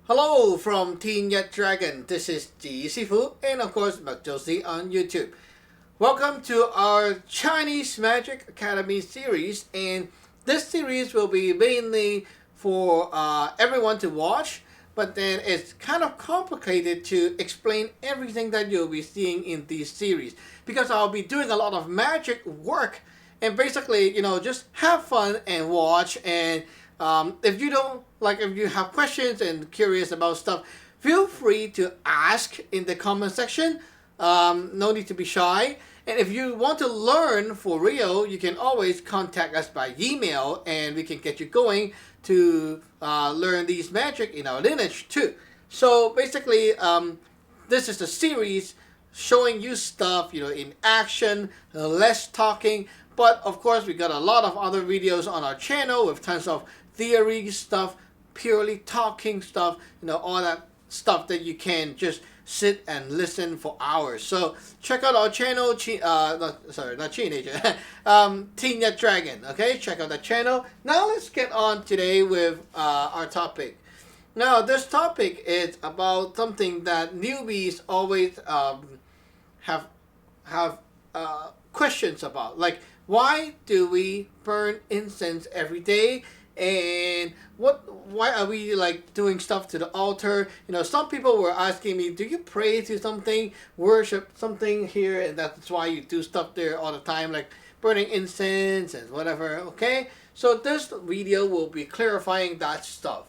Hello from Team Yat Dragon. This is Ji Sifu and of course Josie on YouTube. Welcome to our Chinese Magic Academy series, and this series will be mainly for everyone to watch, but then it's kind of complicated to explain everything that you'll be seeing in this series because I'll be doing a lot of magic work, and basically, just have fun and watch. And if you have questions and curious about stuff, feel free to ask in the comment section. No need to be shy. And if you want to learn for real, you can always contact us by email, and we can get you going to learn these magic in our lineage too. So basically, this is a series showing you stuff, in action, less talking. But of course, we got a lot of other videos on our channel with tons of theory stuff, purely talking stuff, all that stuff that you can just sit and listen for hours. So check out our channel, not teenager, Teen Yat Dragon. Okay, check out the channel. Now let's get on today with our topic. Now this topic is about something that newbies always have questions about, like why do we burn incense every day? And why are we doing stuff to the altar? Some people were asking me, do you pray to something, worship something here, and that's why you do stuff there all the time, like burning incense and whatever. Okay, so this video will be clarifying that stuff.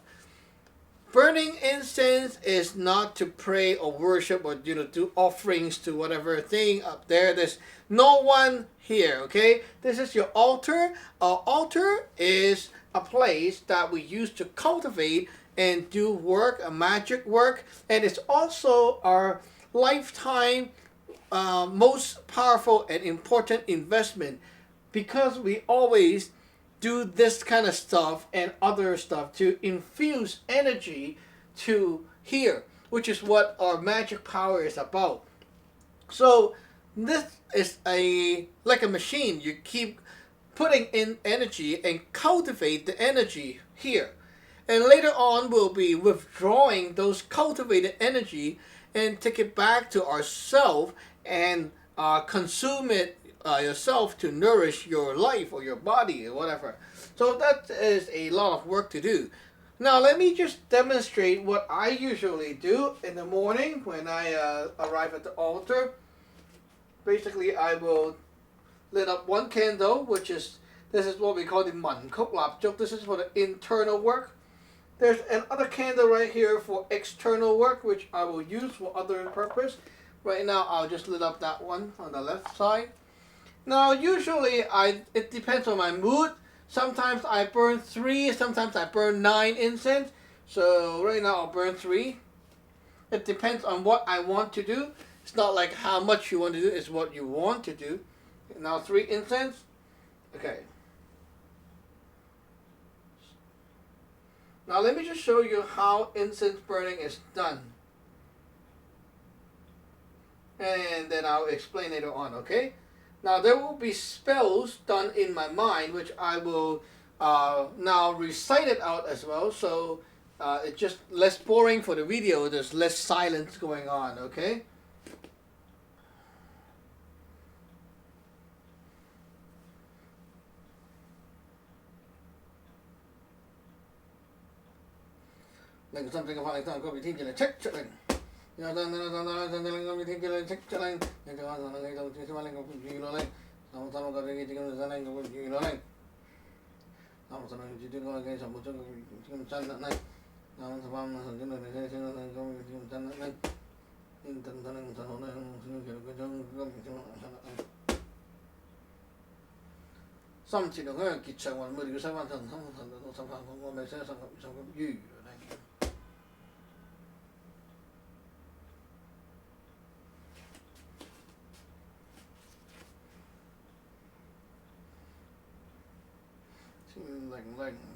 Burning incense is not to pray or worship or do offerings to whatever thing up there. There's no one here. Okay, this is your altar. Our altar is a place that we use to cultivate and do work, a magic work, and it's also our lifetime most powerful and important investment, because we always do this kind of stuff and other stuff to infuse energy to here, which is what our magic power is about. So this is like a machine. You keep putting in energy and cultivate the energy here, and later on we'll be withdrawing those cultivated energy and take it back to ourself and consume it yourself to nourish your life or your body or whatever. So that is a lot of work to do. Now let me just demonstrate what I usually do in the morning when I arrive at the altar. Basically, I will lit up one candle, this is what we call the man kuk lap chuk. This is for the internal work. There's another candle right here for external work, which I will use for other purpose. Right now, I'll just lit up that one on the left side. Now, usually, it depends on my mood. Sometimes I burn 3, sometimes I burn 9 incense. So right now, I'll burn 3. It depends on what I want to do. It's not like how much you want to do, it's what you want to do. Now 3 incense. Okay. Now let me just show you how incense burning is done. And then I'll explain later on, okay? Now there will be spells done in my mind, which I will now recite it out as well. So it's just less boring for the video. There's less silence going on, okay? Something about go be teaching a check chilling. Go be teaching a check chilling.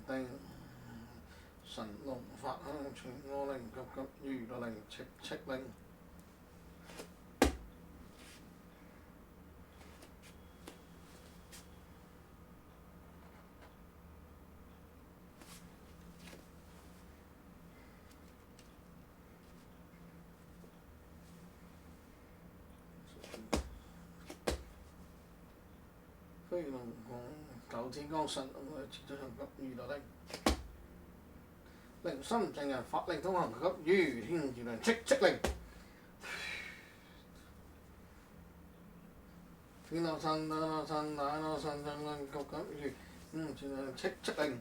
Linh Sẵn lộn phạt hăng chúng ngô linh cấp như đó lành check linh. 飛龍降，九天降神，切咗上急雨落嚟。靈心正人法令通行急雨，天如良戚戚令。天落神，地落神，大落神，神令急急雨，天良戚戚令。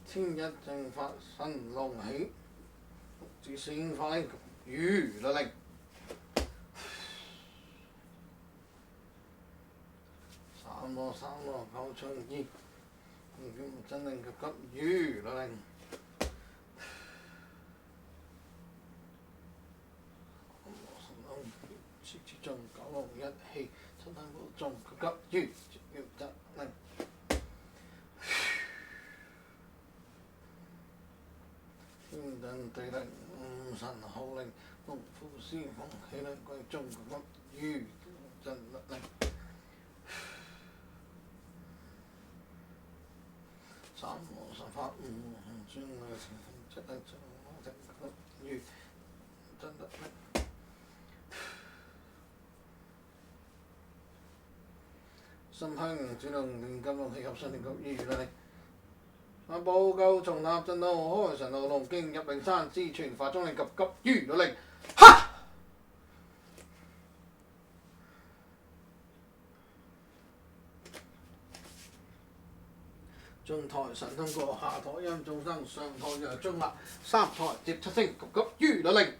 天一正法神龍起，自善法令雨落令。三羅九長義，真令急急雨落令。設置中九龍一氣，七燈寶中急急雨，要得令。天定地令五神號令，勅符師奉喜令歸中急急雨，真令。三羅神法五行專類七燈正我正急雨，真令。心香主動練金龍氣合身練急雨啦！報告重塔震動開神道龍經入靈山之傳法中令急急雨啦令，哈！中台神通過，下台陰眾生，上台陽中立，三台接七星急急雨啦令。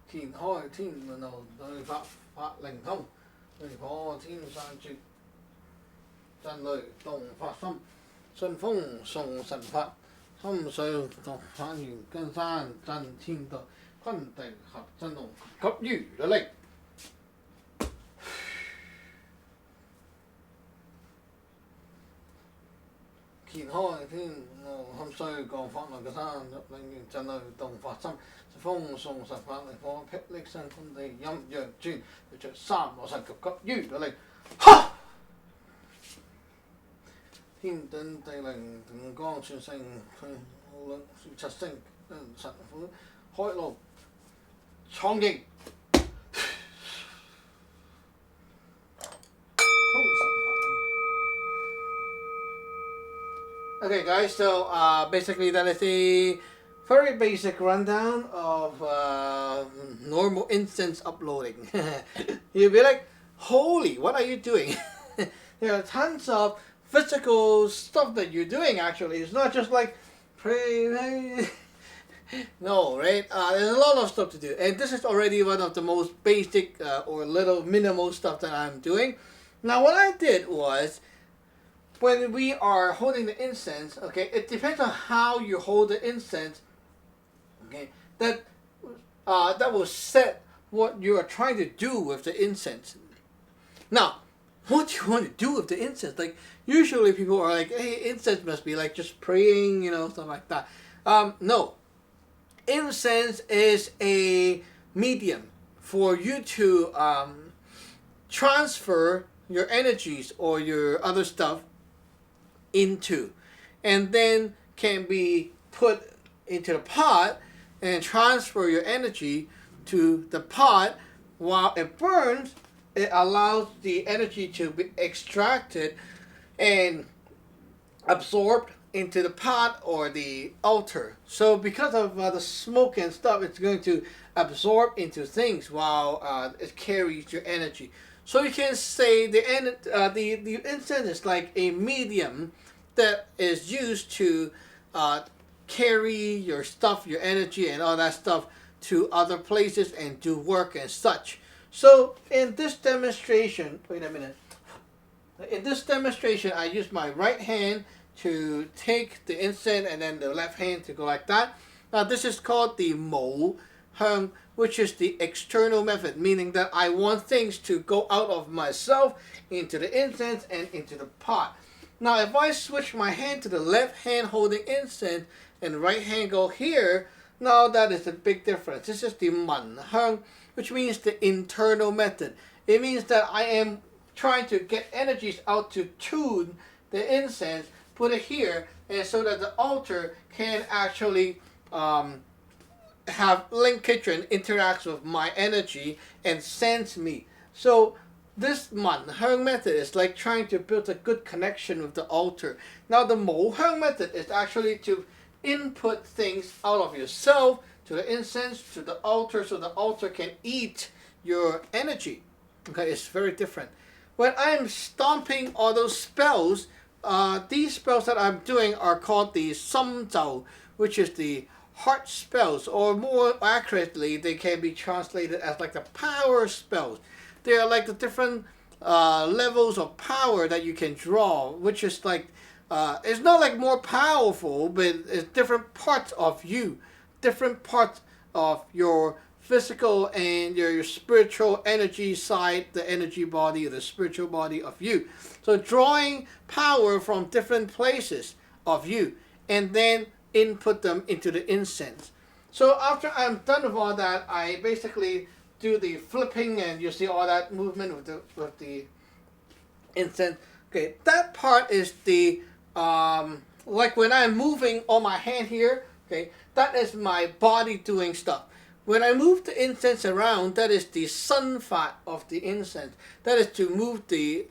天開天門路，對法靈通，雷破天山絕，震雷動法心，順風送神法，心水動法源，根山震天道，坤地合真龍，急雨啦令。天開天路，心水降法來嘅山，入靈源震雷動法心。風送神法嚟火霹靂山坤地陰陽轉，要着三羅神急急雨啦令，哈！天定地靈定光全盛，無論七星神虎開路創形，通神法。Okay, guys. So basically that is the very basic rundown of normal incense uploading. You'll be like, holy, what are you doing? There are tons of physical stuff that you're doing actually. It's not just like pray. No, right? There's a lot of stuff to do. And this is already one of the most basic or little minimal stuff that I'm doing. Now what I did was, when we are holding the incense, okay, it depends on how you hold the incense. Okay, that will set what you are trying to do with the incense. Now, what do you want to do with the incense? Like, usually people are like, hey, incense must be like just praying, stuff like that. No. Incense is a medium for you to transfer your energies or your other stuff into, and then can be put into the pot and transfer your energy to the pot. While it burns, it allows the energy to be extracted and absorbed into the pot or the altar. So because of the smoke and stuff, it's going to absorb into things while it carries your energy. So you can say the incense is like a medium that is used to carry your stuff, your energy and all that stuff to other places and do work and such. So in this demonstration, wait a minute. In this demonstration, I use my right hand to take the incense and then the left hand to go like that. Now this is called the mo hung, which is the external method, meaning that I want things to go out of myself into the incense and into the pot. Now if I switch my hand to the left hand holding incense and right hand go here, now that is a big difference. This is the man hung, which means the internal method. It means that I am trying to get energies out to tune the incense, put it here, and so that the altar can actually have linkage and interacts with my energy and sends me. So this man Hung method is like trying to build a good connection with the altar. Now the Mo Hung method is actually to input things out of yourself to the incense, to the altar, so the altar can eat your energy. Okay, it's very different. When I'm stomping all those spells, these spells that I'm doing are called the Sam Zhao, which is the heart spells, or more accurately, they can be translated as like the power spells. They are like the different levels of power that you can draw, which is like, it's not like more powerful, but it's different parts of you, different parts of your physical and your spiritual energy side, the energy body, the spiritual body of you. So drawing power from different places of you, and then input them into the incense. So after I'm done with all that, I basically do the flipping, and you see all that movement with the incense. Okay, that part is the like when I'm moving on my hand here. Okay, that is my body doing stuff. When I move the incense around, that is the sun fat of the incense. That is to move the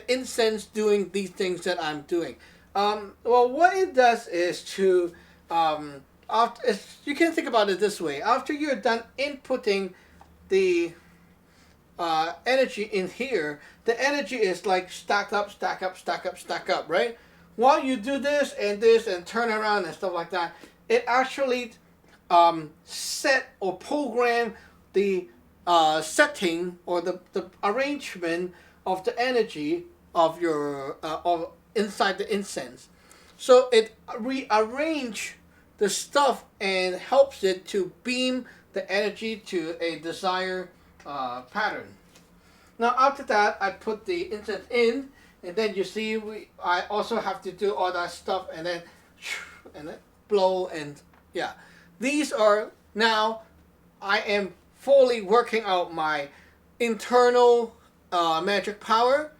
incense doing these things that I'm doing. Well, what it does is to you can think about it this way. After you're done inputting the energy in here, the energy is like stack up, stack up, stack up, stack up, right? While you do this and turn around and stuff like that, it actually set or program the setting or the arrangement of the energy of your of inside the incense. So it rearrange the stuff and helps it to beam the energy to a desired pattern. Now after that, I put the incense in, and then you see I also have to do all that stuff, and then blow, and yeah. These are now, I am fully working out my internal magic power,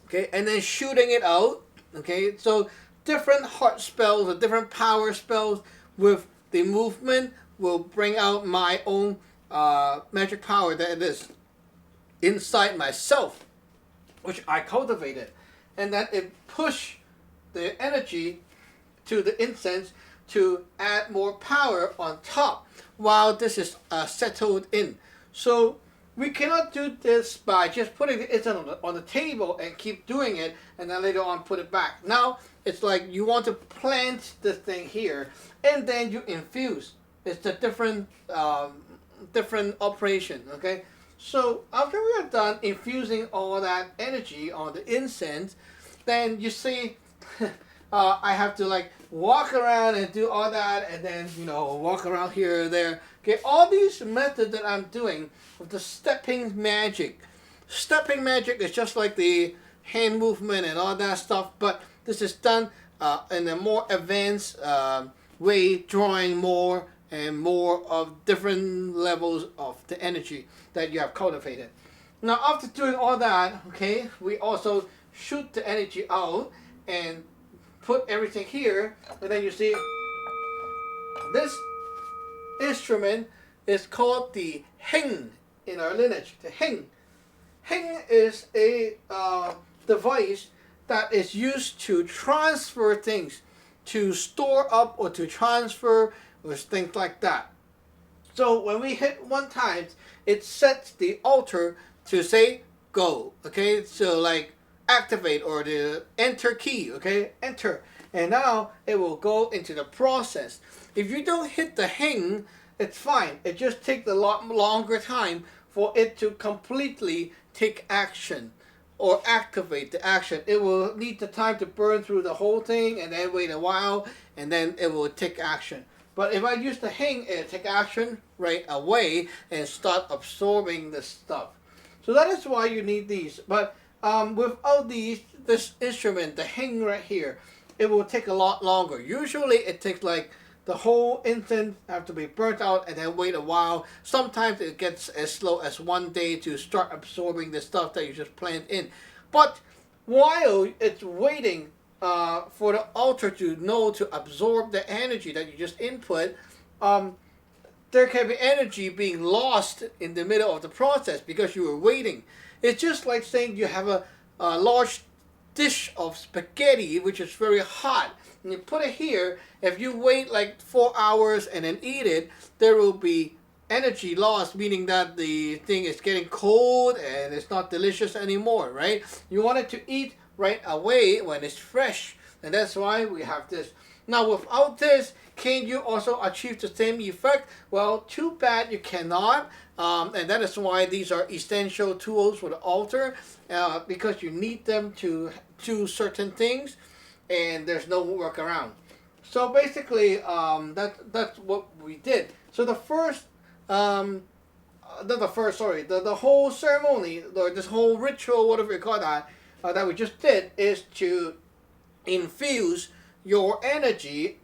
okay, and then shooting it out, okay. So different heart spells or different power spells with the movement will bring out my own magic power that is inside myself, which I cultivated, and then it push the energy to the incense to add more power on top while this is settled in. So we cannot do this by just putting the incense on the table and keep doing it and then later on put it back. Now it's like you want to plant the thing here and then you infuse. It's a different operation, okay? So after we are done infusing all that energy on the incense, then you see I have to like walk around and do all that, and then walk around here or there. Okay, all these methods that I'm doing with the stepping magic. Stepping magic is just like the hand movement and all that stuff, but this is done in a more advanced way, drawing more and more of different levels of the energy that you have cultivated. Now after doing all that, okay, we also shoot the energy out and put everything here, and then you see this instrument is called the heng in our lineage. The heng. Heng is a device that is used to transfer things, to store up or to transfer or things like that. So when we hit one time, it sets the altar to say go. Okay, so like activate or the enter key, okay, enter, and now it will go into the process. If you don't hit the heng, it's fine. It just takes a lot longer time for it to completely take action or activate the action. It will need the time to burn through the whole thing and then wait a while and then it will take action. But if I use the heng, it'll take action right away and start absorbing the stuff. So that is why you need these. But without this instrument, the heng right here, it will take a lot longer. Usually it takes like the whole incense have to be burnt out and then wait a while. Sometimes it gets as slow as 1 day to start absorbing the stuff that you just planted in. But while it's waiting for the altar to absorb the energy that you just input, there can be energy being lost in the middle of the process because you were waiting. It's just like saying you have a large dish of spaghetti which is very hot, and you put it here. If you wait like 4 hours and then eat it, there will be energy lost, meaning that the thing is getting cold and it's not delicious anymore, right? You want it to eat right away when it's fresh, and that's why we have this. Now without this, can you also achieve the same effect? Well, too bad you cannot, and that is why these are essential tools for the altar, because you need them to do certain things, and there's no workaround. So basically, that's what we did. So the whole ceremony, or this whole ritual, whatever you call that, that we just did, is to infuse your energy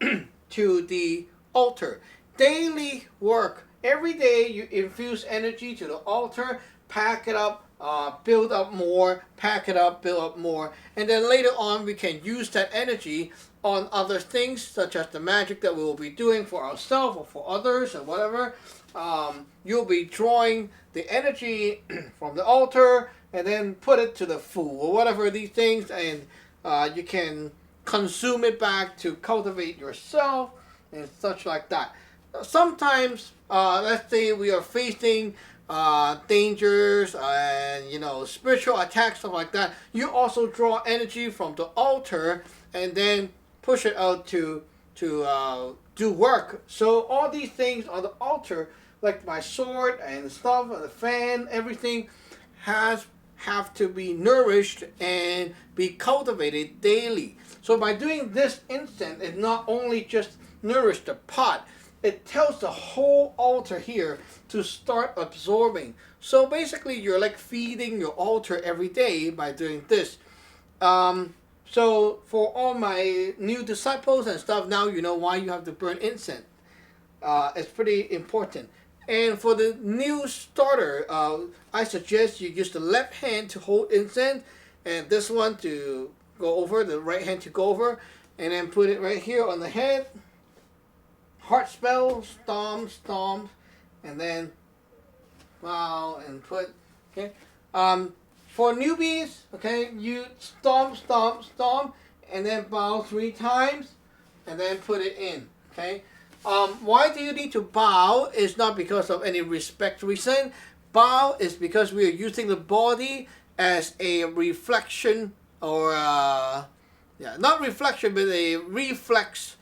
to the altar. Daily work. Every day you infuse energy to the altar, pack it up, build up more, pack it up, build up more, and then later on we can use that energy on other things, such as the magic that we will be doing for ourselves or for others or whatever. You'll be drawing the energy from the altar and then put it to the food or whatever these things, and you can consume it back to cultivate yourself and such like that. Sometimes, let's say we are facing dangers and spiritual attacks, stuff like that. You also draw energy from the altar and then push it out to do work. So all these things on the altar, like my sword and stuff, and the fan, everything have to be nourished and be cultivated daily. So by doing this incense, it not only just nourish the pot, it tells the whole altar here to start absorbing. So basically, you're like feeding your altar every day by doing this. So for all my new disciples and stuff, now you know why you have to burn incense. It's pretty important. And for the new starter, I suggest you use the left hand to hold incense, and this one to go over, the right hand to go over, and then put it right here on the head. Heart spell, stomp, stomp, and then bow and put, okay. For newbies, okay, you stomp, stomp, stomp, and then bow 3 times, and then put it in, okay. Why do you need to bow? It's not because of any respect reason. Bow is because we are using the body as a reflection, or not reflection, but a reflex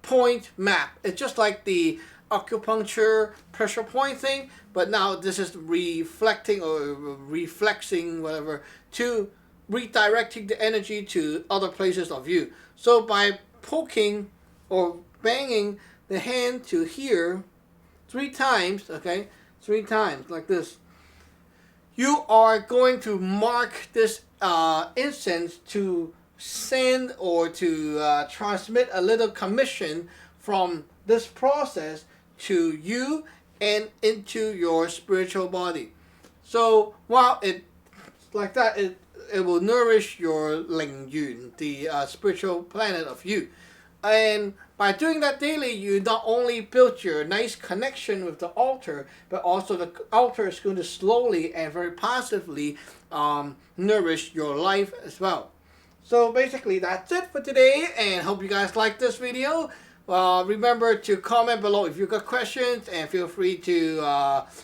point map. It's just like the acupuncture pressure point thing, but now this is reflecting or reflexing, whatever, to redirecting the energy to other places of you. So by poking or banging the hand to here 3 times, okay, 3 times like this, you are going to mark this incense to send or to transmit a little commission from this process to you and into your spiritual body. So while it like that, it will nourish your Ling Yun, the spiritual planet of you. And by doing that daily, you not only build your nice connection with the altar, but also the altar is going to slowly and very positively nourish your life as well. So basically, that's it for today, and hope you guys like this video. Remember to comment below if you've got questions, and feel free to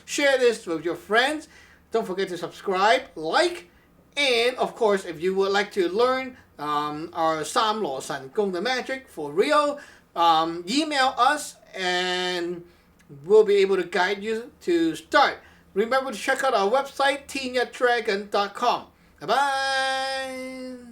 share this with your friends. Don't forget to subscribe, like, and of course, if you would like to learn our Saam Law Sun Gung the magic for real, email us and we'll be able to guide you to start. Remember to check out our website, yatdragon.com. Bye-bye!